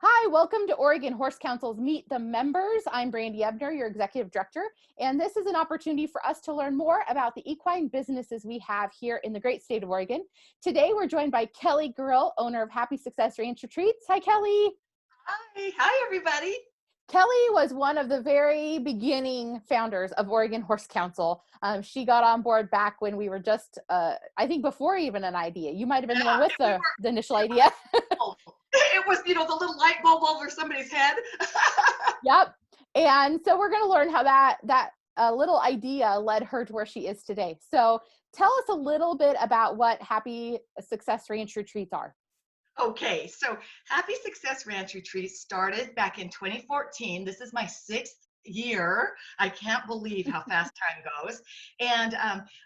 Hi, welcome to Oregon Horse Council's Meet the Members. I'm Brandy Ebner, your Executive Director, and this is an opportunity for us to learn more about the equine businesses we have here in the great state of Oregon. Today, we're joined by Kellie Grill, owner of Happy Success Ranch Retreats. Hi, Kellie. Hi, everybody. Kellie was one of the very beginning founders of Oregon Horse Council. She got on board back when we were just, I think before even an idea. You might have been the one with We the initial were, idea. it was, the little light bulb over somebody's head. Yep. And so we're going to learn how that little idea led her to where she is today. So tell us a little bit about what Happy Success Ranch Retreats are. Okay, so Happy Success Ranch Retreat started back in 2014. This is my sixth year. I can't believe how fast time goes. And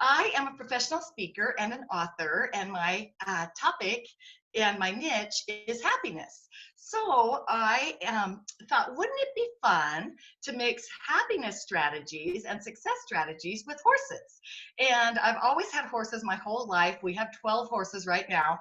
I am a professional speaker and an author, and my topic and my niche is happiness. So I thought, wouldn't it be fun to mix happiness strategies and success strategies with horses? And I've always had horses my whole life. We have 12 horses right now.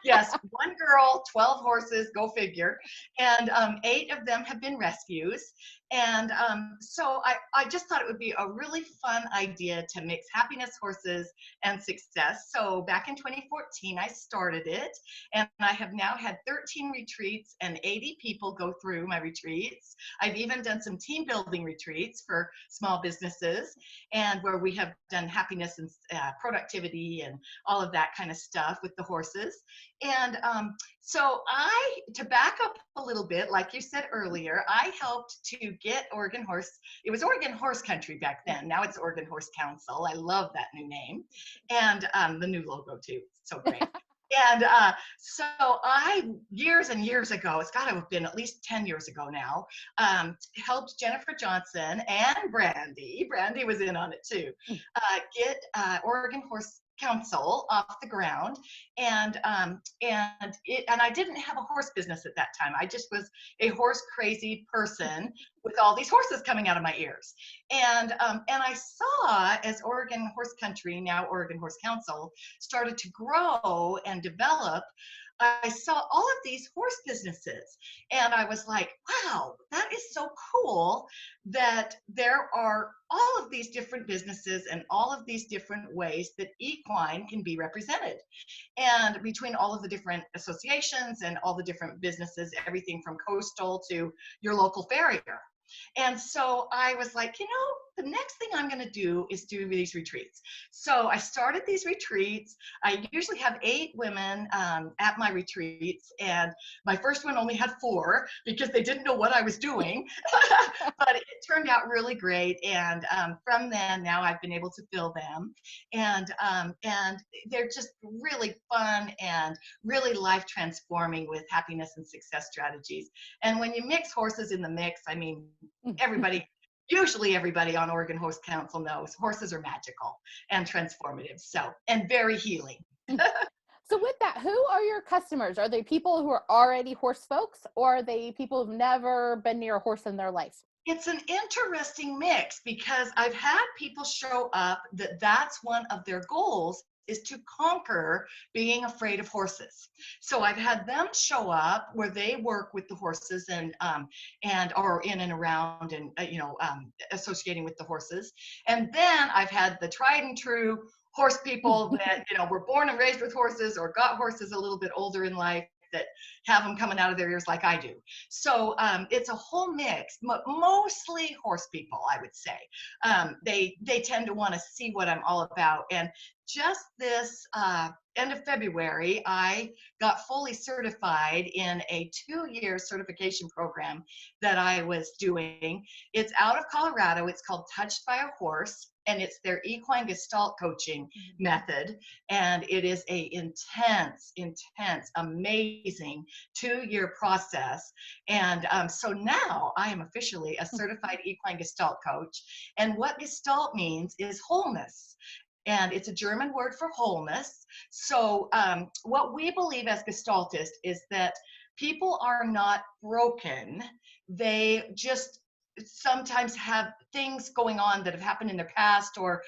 Yes, one girl, 12 horses, go figure. And 8 of them have been rescues. And so I just thought it would be a really fun idea to mix happiness, horses, and success. So back in 2014, I started it. And I have now had 13 retreats and 80 people go through my retreats. I've even done some team building retreats for small businesses, and where we have done happiness and productivity and all of that kind of stuff with the horses. And so to back up a little bit, like you said earlier, I helped to get Oregon Horse. It was Oregon Horse Country back then. Now it's Oregon Horse Council. I love that new name, and the new logo too. So great. And so years and years ago, it's got to have been at least 10 years ago now, helped Jennifer Johnson and Brandy was in on it too, get Oregon Horse Council off the ground. And I didn't have a horse business at that time. I just was a horse crazy person with all these horses coming out of my ears. And I saw, as Oregon Horse Country, now Oregon Horse Council, started to grow and develop, I saw all of these horse businesses, and I was like, wow, that is so cool that there are all of these different businesses and all of these different ways that equine can be represented. And between all of the different associations and all the different businesses, everything from coastal to your local farrier. And so I was like, the next thing I'm going to do is do these retreats. So I started these retreats. I usually have 8 women at my retreats, and my first one only had 4 because they didn't know what I was doing. But it turned out really great. And from then, now I've been able to fill them, and they're just really fun and really life transforming with happiness and success strategies. And when you mix horses in the mix, I mean, usually everybody on Oregon Horse Council knows horses are magical and transformative, and very healing. So with that, who are your customers? Are they people who are already horse folks, or are they people who've never been near a horse in their life? It's an interesting mix, because I've had people show up that's one of their goals, is to conquer being afraid of horses. So I've had them show up where they work with the horses and or in and around and associating with the horses. And then I've had the tried and true horse people that were born and raised with horses or got horses a little bit older in life, that have them coming out of their ears like I do. So it's a whole mix, mostly horse people, I would say. They tend to want to see what I'm all about. And just this end of February, I got fully certified in a 2-year certification program that I was doing. It's out of Colorado. It's called Touched by a Horse, and it's their equine gestalt coaching method. And it is a intense, amazing 2-year process. And so now I am officially a certified equine gestalt coach. And what gestalt means is wholeness. And it's a German word for wholeness. So what we believe as gestaltists is that people are not broken. They just sometimes have things going on that have happened in their past, or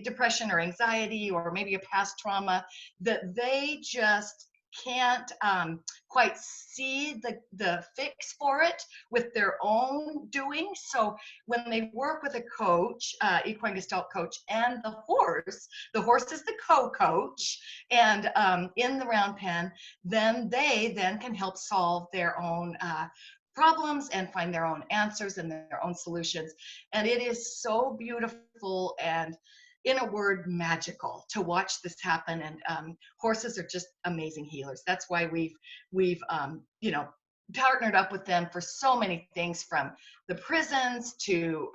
depression or anxiety, or maybe a past trauma, that they just can't quite see the fix for it with their own doing. So when they work with a coach, equine gestalt coach, and the horse is the co-coach, and in the round pen, then they then can help solve their own problems and find their own answers and their own solutions. And it is so beautiful and, in a word, magical to watch this happen. And horses are just amazing healers. That's why we've partnered up with them for so many things, from the prisons to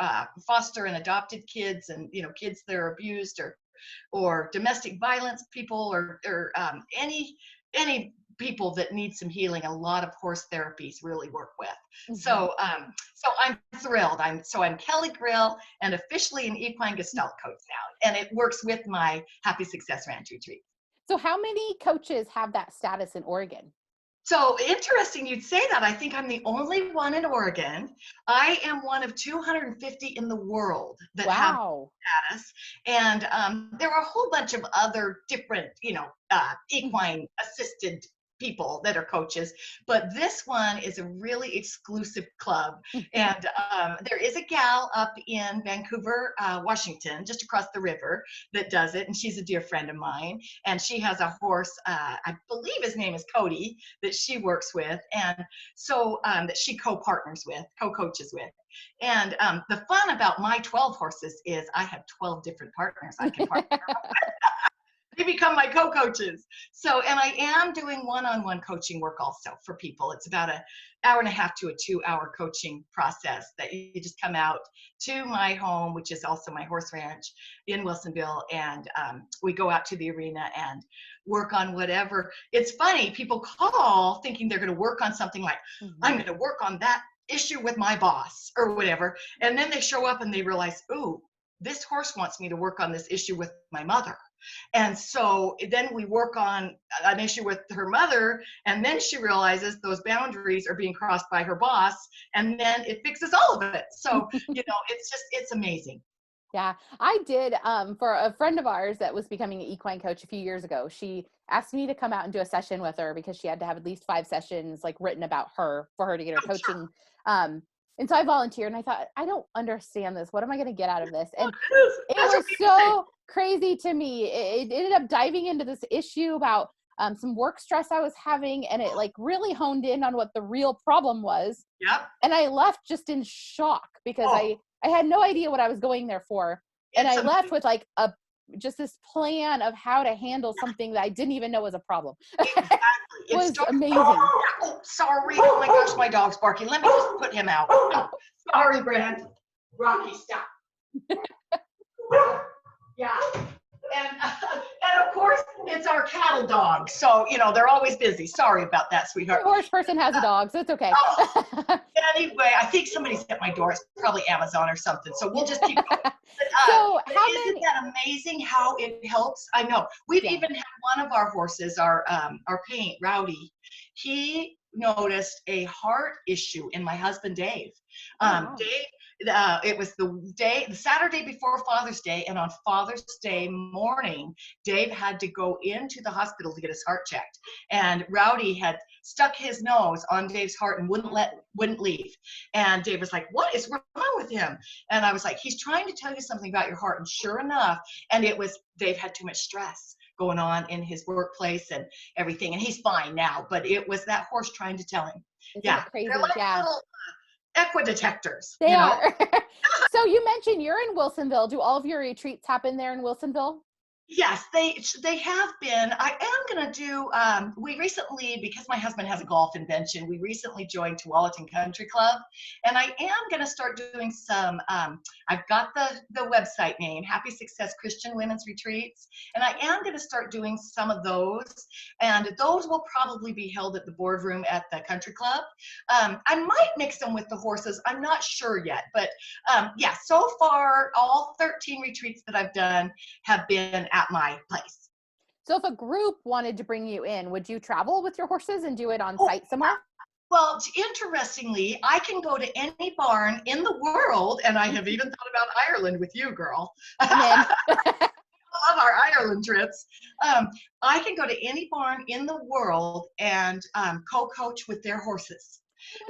foster and adopted kids, and kids that are abused or domestic violence people, or any people that need some healing. A lot of horse therapies really work with. Mm-hmm. So I'm thrilled. I'm Kellie Grill, and officially an equine gestalt coach now, and it works with my Happy Success Ranch retreat. So how many coaches have that status in Oregon? So interesting you'd say that. I think I'm the only one in Oregon. I am one of 250 in the world that have status. And there are a whole bunch of other different, equine assisted people that are coaches, but this one is a really exclusive club. And there is a gal up in Vancouver, Washington, just across the river, that does it, and she's a dear friend of mine, and she has a horse, I believe his name is Cody, that she works with, and so that she co-coaches with. And the fun about my 12 horses is I have 12 different partners I can partner with. They become my co-coaches. So, and I am doing one-on-one coaching work also for people. It's about an hour and a half to a 2-hour coaching process that you just come out to my home, which is also my horse ranch in Wilsonville. And we go out to the arena and work on whatever. It's funny, people call thinking they're going to work on something like, I'm going to work on that issue with my boss or whatever. And then they show up and they realize, ooh, this horse wants me to work on this issue with my mother. And so then we work on an issue with her mother, and then she realizes those boundaries are being crossed by her boss, and then it fixes all of it. So, it's amazing. Yeah, I did for a friend of ours that was becoming an equine coach a few years ago. She asked me to come out and do a session with her because she had to have at least 5 sessions like written about her for her to get her coaching. And so I volunteered, and I thought, I don't understand this. What am I going to get out of this? And it was so crazy to me. It ended up diving into this issue about some work stress I was having, and it like really honed in on what the real problem was. Yep. And I left just in shock because I had no idea what I was going there for. And I left with like just this plan of how to handle something that I didn't even know was a problem. Exactly. It was amazing. Oh, sorry. Oh my gosh, my dog's barking. Let me just put him out. Oh, sorry, Brand. Rocky, stop. Yeah. And of course, it's our cattle dog. So, they're always busy. Sorry about that, sweetheart. The horse person has a dog, so it's okay. Anyway, I think somebody's at my door. It's probably Amazon or something. So we'll just keep going. So isn't that amazing how it helps? I know. We've even had one of our horses, our paint, Rowdy. He noticed a heart issue in my husband, Dave. Dave, it was the Saturday before Father's Day, and on Father's Day morning, Dave had to go into the hospital to get his heart checked. And Rowdy had stuck his nose on Dave's heart and wouldn't leave. And Dave was like, what is wrong with him? And I was like, he's trying to tell you something about your heart. And sure enough, and it was Dave had too much stress going on in his workplace and everything. And he's fine now, but it was that horse trying to tell him. Isn't it crazy? They're like little equidetectors. They are. So you mentioned you're in Wilsonville. Do all of your retreats happen there in Wilsonville? Yes, they have been. I am going to do, we recently, because my husband has a golf invention, we recently joined Tualatin Country Club, and I am going to start doing some, I've got the website name, Happy Success Christian Women's Retreats, and I am going to start doing some of those, and those will probably be held at the boardroom at the country club. I might mix them with the horses. I'm not sure yet, but yeah, so far, all 13 retreats that I've done have been at my place. So if a group wanted to bring you in, would you travel with your horses and do it on site somewhere? Well, interestingly, I can go to any barn in the world, and I have even thought about Ireland with you, girl. love our Ireland trips. I can go to any barn in the world and co-coach with their horses.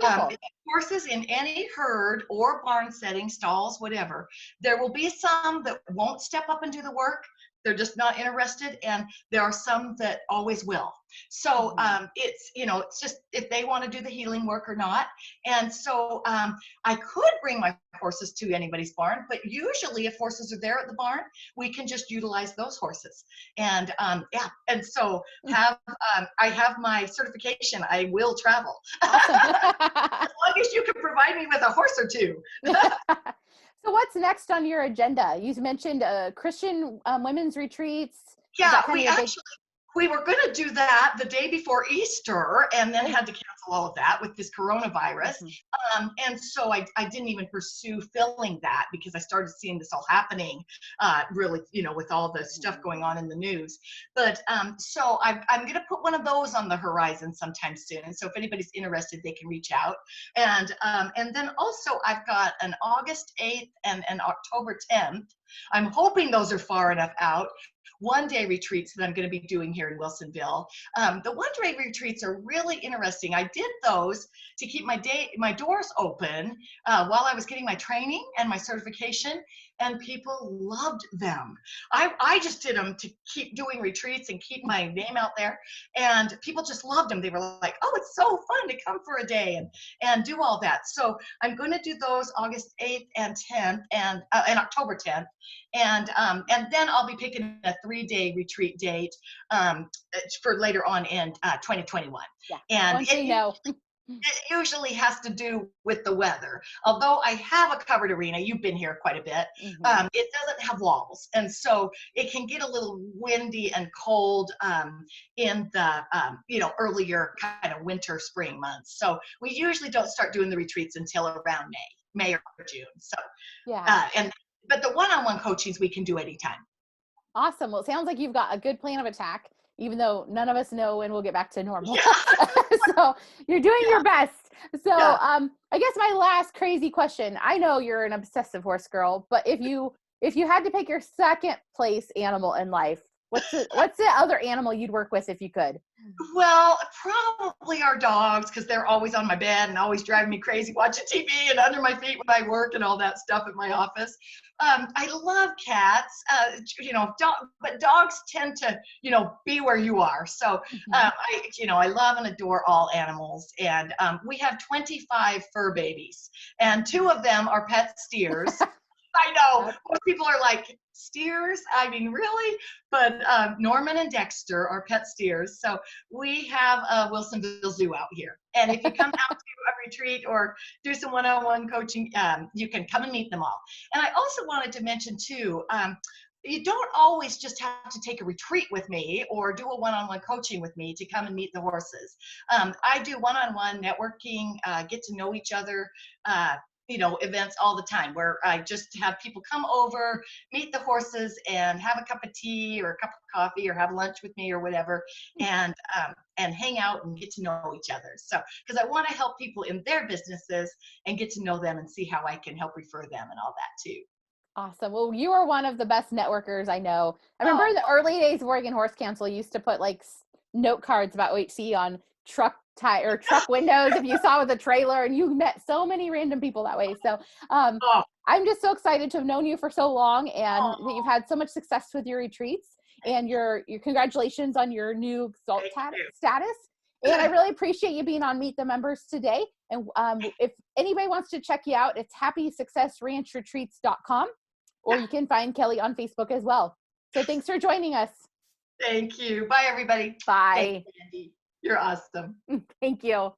Wonderful. Horses in any herd or barn setting, stalls, whatever. There will be some that won't step up and do the work. They're just not interested, and there are some that always will. So it's, it's just if they want to do the healing work or not. And so I could bring my horses to anybody's barn, but usually if horses are there at the barn, we can just utilize those horses. And and so I have my certification. I will travel. Awesome. As long as you can provide me with a horse or two. So what's next on your agenda? You mentioned Christian women's retreats. Yeah, we were going to do that the day before Easter and then had to cancel all of that with this coronavirus. And so I didn't even pursue filling that because I started seeing this all happening really, with all the stuff going on in the news. But so I'm going to put one of those on the horizon sometime soon. So if anybody's interested, they can reach out. And then also I've got an August 8th and an October 10th. I'm hoping those are far enough out. One-day retreats that I'm going to be doing here in Wilsonville. The one-day retreats are really interesting. I did those to keep my doors open while I was getting my training and my certification, and people loved them. I just did them to keep doing retreats and keep my name out there, and people just loved them. They were like, "Oh, it's so fun to come for a day and do all that." So I'm going to do those August 8th and 10th and October 10th. And then I'll be picking a 3-day retreat date for later on in 2021. Yeah. And Once know. It usually has to do with the weather. Although I have a covered arena, you've been here quite a bit, it doesn't have walls. And so it can get a little windy and cold in the, earlier kind of winter, spring months. So we usually don't start doing the retreats until around May or June. So, yeah. But the one-on-one coachings we can do anytime. Awesome. Well, it sounds like you've got a good plan of attack, even though none of us know when we'll get back to normal. Yeah. So you're doing your best. So I guess my last crazy question, I know you're an obsessive horse girl, but if you had to pick your second place animal in life, what's the other animal you'd work with if you could? Well, probably our dogs, because they're always on my bed and always driving me crazy watching TV and under my feet when I work and all that stuff at my office. I love cats, but dogs tend to, be where you are. So I love and adore all animals. And we have 25 fur babies, and 2 of them are pet steers. I know most people are like, steers? I mean, really? But Norman and Dexter are pet steers. So we have a Wilsonville Zoo out here. And if you come out to a retreat or do some one-on-one coaching, you can come and meet them all. And I also wanted to mention too, you don't always just have to take a retreat with me or do a one-on-one coaching with me to come and meet the horses. I do one-on-one networking, get to know each other, events all the time where I just have people come over, meet the horses, and have a cup of tea or a cup of coffee or have lunch with me or whatever, and hang out and get to know each other. So, because I want to help people in their businesses and get to know them and see how I can help refer them and all that too. Awesome. Well, you are one of the best networkers I know. I remember in the early days of Oregon Horse Council used to put like note cards about OHC on truck windows if you saw with a trailer, and you met so many random people that way. So I'm just so excited to have known you for so long, and that you've had so much success with your retreats, and your congratulations on your new exalt status. And I really appreciate you being on Meet the Members today. And if anybody wants to check you out, it's happysuccessranchretreats.com, or you can find Kellie on Facebook as well. So thanks for joining us. Thank you. Bye, everybody. Bye. Thank you, Andy. You're awesome. Thank you.